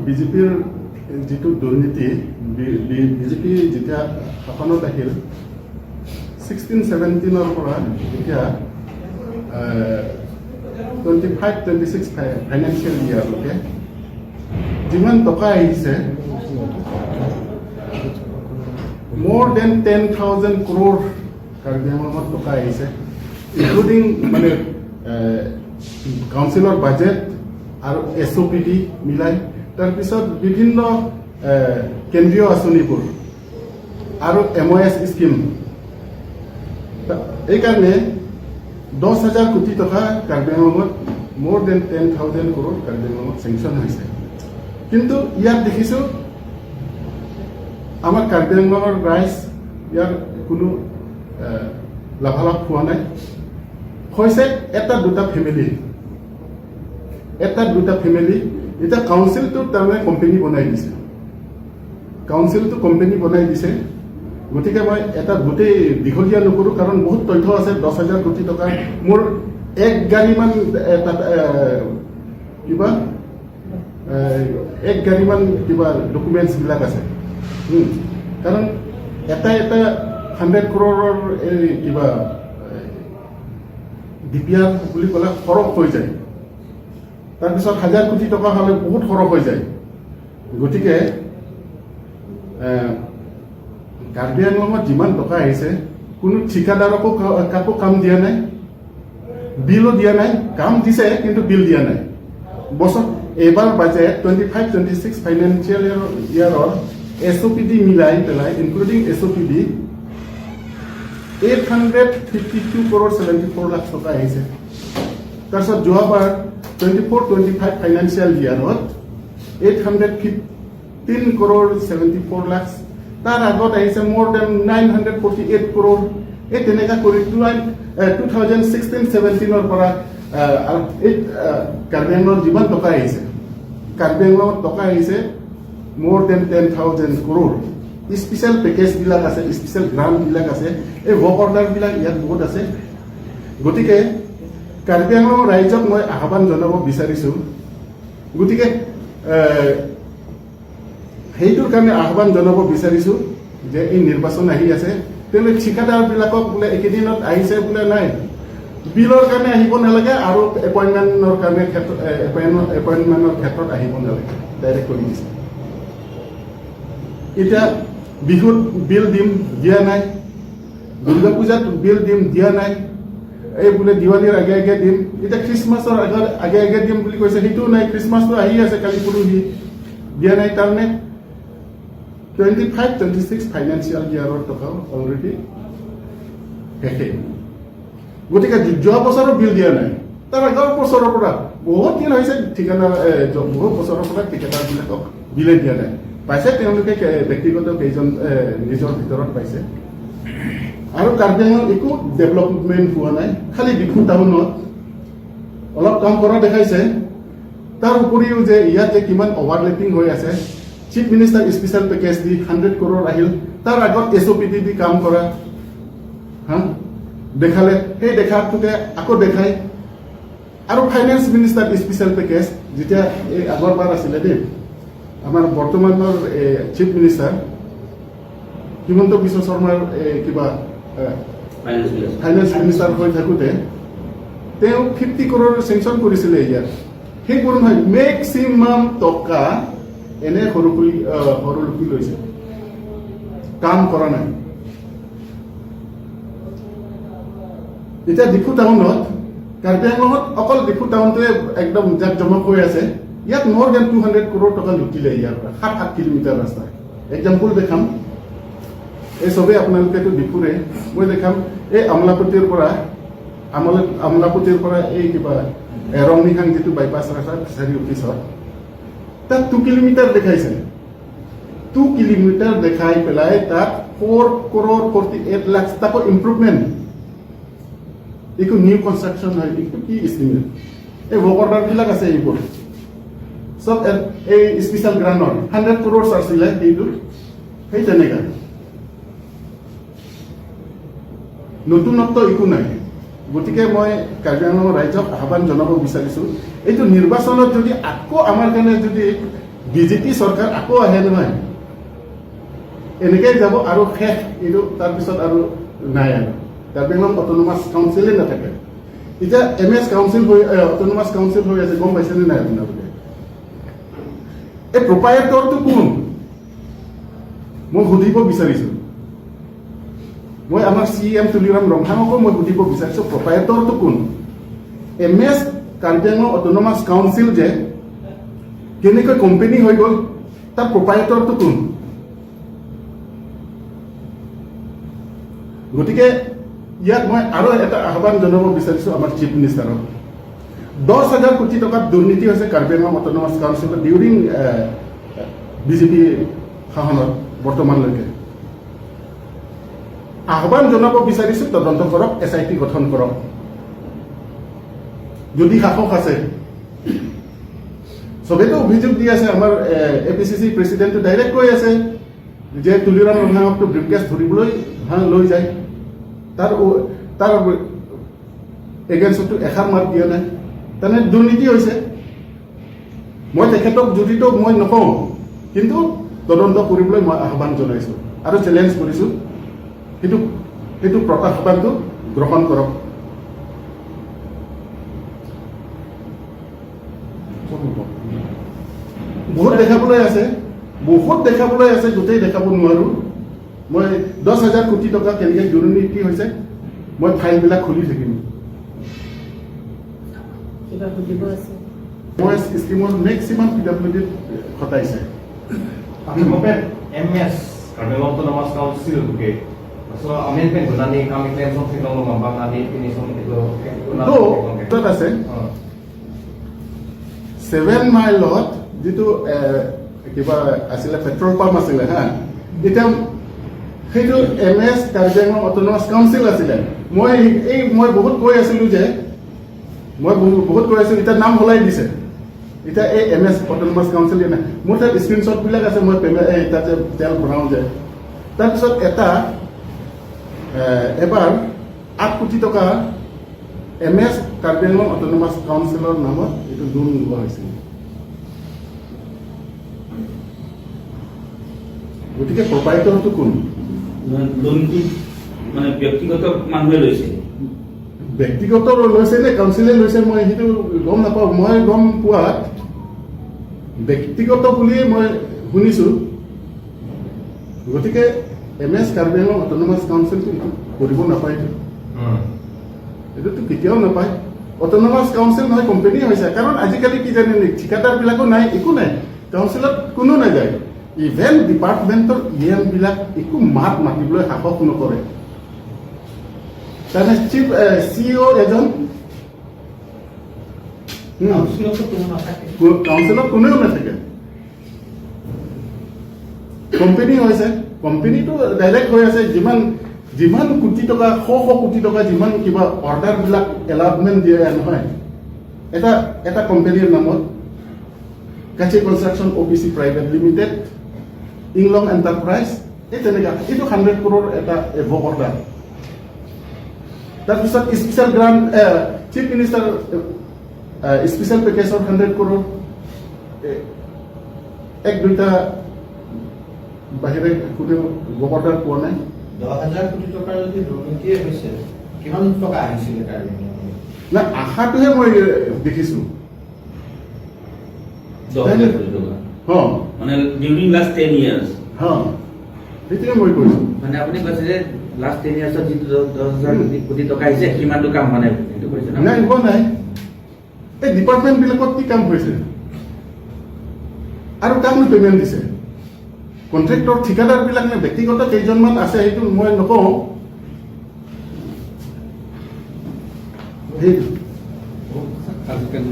বিজেপিৰ যিটো দুৰ্নীতি বিজেপি যেতিয়া শাসনত আহিল 16-17 পৰা এতিয়া 25-26 ফাইনেন্সিয়েল ইয়াৰলৈকে যিমান টকা আহিছে more than 10,000 crore কাৰ্বি আংলঙত টকা আহিছে ইনক্লুডিং মানে কাউন্সিলৰ বাজেট আৰু SOPD মিলাই তাৰপিছত বিভিন্ন কেন্দ্ৰীয় আঁচনিবোৰ আৰু MOS স্কিম এইকাৰণে 10,000 কোটি টকা কাৰ্বি আংলঙত more than 10,000 crore কাৰ্বি আংলঙত চেংচন হৈছে কিন্তু ইয়াত দেখিছোঁ আমাৰ কাৰ্বি আংলঙৰ ৰাইজ ইয়াৰ কোনো লাভালাভ হোৱা নাই হৈছে এটা দুটা ফেমিলি এতিয়া কাউন্সিলটো তাৰমানে কোম্পানী বনাই দিছে গতিকে মই এটা গোটেই দীঘলীয়া নকৰোঁ কাৰণ বহুত তথ্য আছে 10,000 কোটি টকা মোৰ এক গাড়ীমান কিবা ডকুমেণ্টছবিলাক আছে কাৰণ এটা 100 crore এই কিবা DPR বুলি ক'লে খৰচ হৈ যায় তাৰপিছত 1,000 কোটি টকা হ'লে বহুত খৰচ হৈ যায় গতিকে কাৰ্বি আংলঙত যিমান টকা আহিছে কোনো ঠিকাদাৰকো কাকো কাম দিয়া নাই বিলো দিয়া নাই কাম দিছে কিন্তু বিল দিয়া নাই বছৰ এইবাৰ বাজেট 25-26 ফাইনেন্সিয়েল ইয়াৰৰ SOPD মিলাই পেলাই ইনক্লুডিং SOPD 852 crore 74 লাখ টকা আহিছে তাৰপিছত যোৱাবাৰ 24-25 ফাইনেন্সিয়েল ইয়াৰত 815 crore 74 লাখ তাৰ আগত আহিছে more than 948 crore এই তেনেকা কৰি 2016-17 পৰা কাৰ্বি আংলঙত যিমান টকা আহিছে কাৰ্বি আংলঙত টকা আহিছে more than 10,000 crore স্পেচিয়েল পেকেজবিলাক আছে স্পেচিয়েল গ্ৰাণ্টবিলাক আছে এই ৱৰ্ক অৰ্ডাৰবিলাক ইয়াত বহুত আছে গতিকে কাৰ্বি আংলঙৰ ৰাইজক মই আহ্বান জনাব বিচাৰিছোঁ গতিকে সেইটোৰ কাৰণে আহ্বান জনাব বিচাৰিছোঁ যে এই নিৰ্বাচন আহি আছে তেওঁলোকে ঠিকাদাৰবিলাকক বোলে একেদিনত আহিছে বোলে নাই বিলৰ কাৰণে আহিব নালাগে আৰু এপইণ্টমেণ্টৰ ক্ষেত্ৰত আহিব নালাগে ডাইৰেক্ট কৰি দিছে এতিয়া বিহুত বিল দিম দিয়া নাই দুৰ্গা পূজাত বিল দিম দিয়া নাই এই বোলে দিৱালীৰ আগে আগে দিম এতিয়া খ্ৰীষ্টমাছৰ আগে দিম বুলি কৈছে সেইটোও নাই খ্ৰীষ্টমাছটো আহি আছে কালি পৰহি দিয়া নাই কাৰণে 25-26 ফাইনেন্সিয়েল ইয়াৰৰ টকা অলৰেডি শেষে গতিকে যোৱা বছৰো বিল দিয়া নাই তাৰ আগৰ বছৰৰ পৰা বহুত দিন হৈছে বহুত বছৰৰ পৰা ঠিকাদাৰবিলাকক বিলে দিয়া নাই পাইছে তেওঁলোকে ব্যক্তিগত কেইজন নিজৰ ভিতৰত পাইছে আৰু কাৰ্বি আংলঙত একো ডেভেলপমেণ্ট হোৱা নাই খালি ডিফু টাউনত অলপ কাম কৰা দেখাইছে তাৰ উপৰিও যে ইয়াত যে কিমান অভাৰলেপিং হৈ আছে চিফ মিনিষ্টাৰ স্পেচিয়েল পেকেজ দি 100 crore আহিল তাৰ আগত SOPD দি কাম কৰা দেখালে সেই দেখাটোকে আকৌ দেখায় আৰু ফাইনেন্স মিনিষ্টাৰ স্পেচিয়েল পেকেজ যেতিয়া এই আগৰবাৰ আছিলে দেই আমাৰ বৰ্তমানৰ চিফ মিনিষ্টাৰ হিমন্ত বিশ্ব শৰ্মাৰ কিবা ফাইনেন্স মিনিষ্টাৰ হৈ থাকোঁতে তেওঁ 50 crore চেংচন কৰিছিলে ইয়াত সেইবোৰ নহয় মেক্সিমাম টকা এনে সৰুলুকি লৈছে কাম কৰা নাই এতিয়া ডিফু টাউনত কাৰ্বি আংলঙত অকল ডিফু টাউনটোৱে একদম জাক জমক হৈ আছে ইয়াত more than 200 crore টকা লুটিলে ইয়াৰ পৰা 7 কিলোমিটাৰ ৰাস্তা এক্সাম্পল দেখাম এই চবেই আপোনালোকেতো ডিফুৰে মই দেখাম এই আমলাপতিৰ পৰা এই কিবা ৰংনিহাং যিটো বাইপাছ ৰাস্তা ফিচাৰী অফিচত তাত 2 কিলোমিটাৰ দেখাইছে 2 কিলোমিটাৰ দেখাই পেলাই তাত 4 crore 48 লাখ তাকো ইম্প্ৰুভমেণ্ট এইটো নিউ কনষ্ট্ৰাকশ্যন হয় এইটো কি ইষ্টিমেট এই ৱৰ্ক অৰ্ডাৰবিলাক আছে এইবোৰ সব এই স্পেচিয়েল গ্ৰাণ্টৰ 100 crore আছিলে এইটো সেই তেনেকা নতুনত্ব একো নাই গতিকে মই কাৰ্বি আংলঙৰ ৰাইজক আহ্বান জনাব বিচাৰিছোঁ এইটো নিৰ্বাচনত যদি আকৌ আমাৰ কাৰণে যদি বিজেপি চৰকাৰ আকৌ আহে নহয়, এনেকৈ যাব আৰু শেষ এইটো তাৰপিছত আৰু নাই আৰু কাৰ্বি আংলং অট'নমাছ কাউন্সিলেই নাথাকে। এতিয়া MS কাউন্সিল হৈ অট'নমাছ কাউন্সিল হৈ আছে, গম পাইছেনে নাই আপোনালোকে? এই প্ৰপাইটৰটো কোন মই সুধিব বিচাৰিছোঁ। মই আমাৰ CM তুলিৰাম ৰংহাঙকো মই সুধিব বিচাৰিছোঁ, প্ৰপাইটৰটো কোন? MS Karbi Anglong autonomous council যে কেনেকৈ কোম্পানী হৈ গ'ল, তাৰ প্ৰপাইটৰটো কোন? গতিকে ইয়াত মই আৰু এটা আহ্বান জনাব বিচাৰিছোঁ আমাৰ চিফ মিনিষ্টাৰক। 10,000 কোটি টকাত দুৰ্নীতি হৈছে কাৰ্বি আংলং অট'নমাছ কাউন্সিলত ডিউৰিং বিজেপি শাসনত বৰ্তমানলৈকে। আহ্বান জনাব বিচাৰিছোঁ, তদন্ত কৰক, SIT গঠন কৰক যদি সাহস আছে। চবেতো অভিযোগ দি আছে, আমাৰ APCC প্ৰেচিডেণ্টে ডাইৰেক্ট কৈ আছে যে তুলিৰাম ৰংহাঙকটো ব্ৰিফকেছ ধৰিবলৈ লৈ যায়, তাৰ এগেইনষ্টতো এষাৰ মাত দিয়া নাই, তেনে দুৰ্নীতি হৈছে। মই তেখেতক জড়িত মই নকওঁ, কিন্তু তদন্ত কৰিবলৈ মই আহ্বান জনাইছোঁ আৰু চেলেঞ্জ কৰিছোঁ, সেইটো প্ৰত্যাহ্বানটো গ্ৰহণ কৰক। বহুত দেখাবলৈ আছে, গোটেই দেখাব নোৱাৰোঁ। মই 10,000 কোটি টকা কেনেকৈ দুৰ্নীতি হৈছে মই ফাইলবিলাক খুলি থাকিম। মই স্কিমৰ মেক্সিমাম PWD খটাইছে। MS Kami Autonomous Council ke. So amendment gunani kami claim something long mambang nadi finisong itu. তাত আছে 7 মাইলত যিটো কিবা আছিলে পেট্ৰল পাম্প আছিলে হা, এতিয়া সেইটো MS Karbi Anglong autonomous council আছিলে। মই বহুত কৈ আছিলোঁ যে এতিয়া নাম সলাই দিছে। এতিয়া এই MS অট'নমাছ কাউন্সিল নাই, মোৰ তাত স্ক্ৰীনশ্বটবিলাক আছে, মই তাতে তেল ভৰাওঁ যে। তাৰপিছত এবাৰ 8 কোটি টকা MS কাৰ্বি আংলং অট'নমাছ কাউন্সিলৰ নামত এইটো লোন লোৱা হৈছিল। গতিকে প্ৰপাইটৰটো কোন? লোনটো মানে ব্যক্তিগত মানুহে লৈছে, ব্যক্তিগত লৈছে নে কাউন্সিলে লৈছে মই সেইটো গম নাপাওঁ। মই গম পোৱাত ব্যক্তিগত বুলিয়ে মই শুনিছোঁ। গতিকে MS কাৰ্বি আংলং অট'নমাছ কাউন্সিলটো কৰিব নাপায়তো, এইটোতো কেতিয়াও নাপায়। অট'নমাছ কাউন্সিল নহয়, কোম্পানী হৈছে। কাৰণ আজিকালি কি জানে, ঠিকাদাৰবিলাকো নাই, একো নাই, কাউন্সিলত কোনো নাযায়। ইভেন ডিপাৰ্টমেণ্টৰ EM বিলাক একো মাতিবলৈ সাহস নকৰে। তাৰমানে চিফ CEO এজন, কাউন্সিলত কোনেও নাথাকে। কোম্পানী হৈছে, কোম্পানীটো ডাইৰেক্ট হৈ আছে। যিমান কোটি টকা, শ কোটি টকা যিমান কিবা অৰ্ডাৰবিলাক এলাউটমেণ্ট দিয়ে নহয় এটা কোম্পানীৰ নামত, Kashi construction OPC private limited, Inglong enterprise, এই তেনেকুৱা, এইটো 100 crore এটা এভ' অৰ্ডাৰ। তাৰপিছত special grant, chief minister special পেকেজৰ 100 crore, 1-2টা বাহিৰে কোনেও এভ' অৰ্ডাৰ পোৱা নাই। 10,000 কোটি টকাৰ যদি দুৰ্নীতিয়ে হৈছে, কিমান টকা আহিছিলে কাৰ্বি আংলঙলৈ? না, আশাটোহে মই দেখিছোঁ। 10,000 কোটি টকা মানে ডিউৰিং লাষ্ট 10 years। সেইটোৱে মই কৈছোঁ। মানে আপুনি কৈছে যে লাষ্ট 10 yearsত যিটো 10,000 কোটি টকা আহিছে সিমানটো কাম মানে সেইটো কৈছে না? নাই, হোৱা নাই। এই ডিপাৰ্টমেণ্টবিলাকত কি কাম হৈছে আৰু কাকনো পেমেণ্ট দিছে? কণ্ট্ৰেক্টৰ ঠিকাদাৰবিলাক নে ব্যক্তিগত কেইজনমান আছে, সেইটো মই নকওঁ। আজিকালি